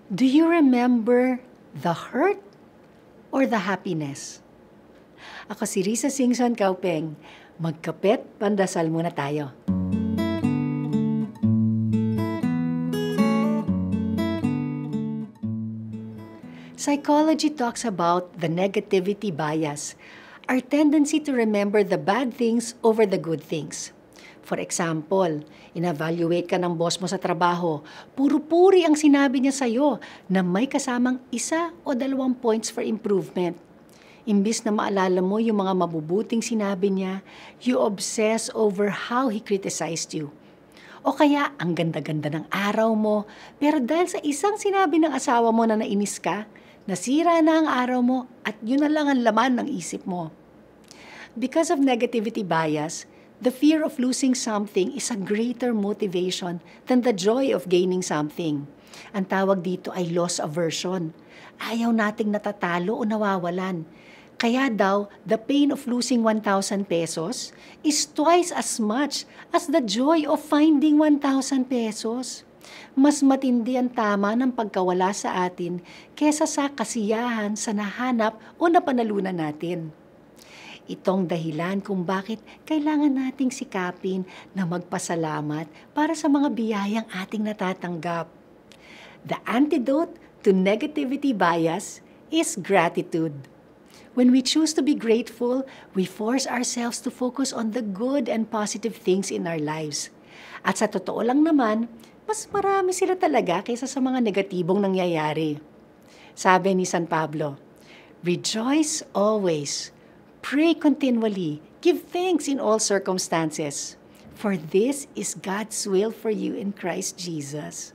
Do you remember the hurt or the happiness? Ako si Risa Singson Kaupeng. Magkapit, pandasal muna tayo. Psychology talks about the negativity bias, our tendency to remember the bad things over the good things. For example, in-evaluate ka ng boss mo sa trabaho, puro-puri ang sinabi niya sa'yo na may kasamang 1 o 2 points for improvement. Imbis na maalala mo yung mga mabubuting sinabi niya, you obsess over how he criticized you. O kaya, ang ganda-ganda ng araw mo, pero dahil sa isang sinabi ng asawa mo na nainis ka, nasira na ang araw mo at yun na lang ang laman ng isip mo. Because of negativity bias, the fear of losing something is a greater motivation than the joy of gaining something. Ang tawag dito ay loss aversion. Ayaw nating natatalo o nawawalan. Kaya daw, the pain of losing 1,000 pesos is twice as much as the joy of finding 1,000 pesos. Mas matindi ang tama ng pagkawala sa atin kesa sa kasiyahan sa nahanap o napanalunan natin. Itong dahilan kung bakit kailangan nating sikapin na magpasalamat para sa mga biyayang ating natatanggap. The antidote to negativity bias is gratitude. When we choose to be grateful, we force ourselves to focus on the good and positive things in our lives. At sa totoo lang naman, mas marami sila talaga kaysa sa mga negatibong nangyayari. Sabi ni San Pablo, "Rejoice always. Pray continually. Give thanks in all circumstances. For this is God's will for you in Christ Jesus."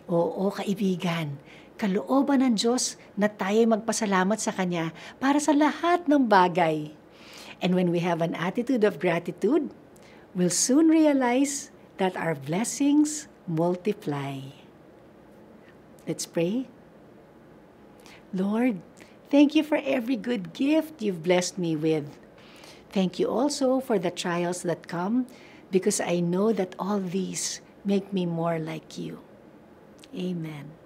Oo, kaibigan. Kalooban ng Diyos na tayo magpasalamat sa Kanya para sa lahat ng bagay. And when we have an attitude of gratitude, we'll soon realize that our blessings multiply. Let's pray. Lord, thank you for every good gift you've blessed me with. Thank you also for the trials that come because I know that all these make me more like you. Amen.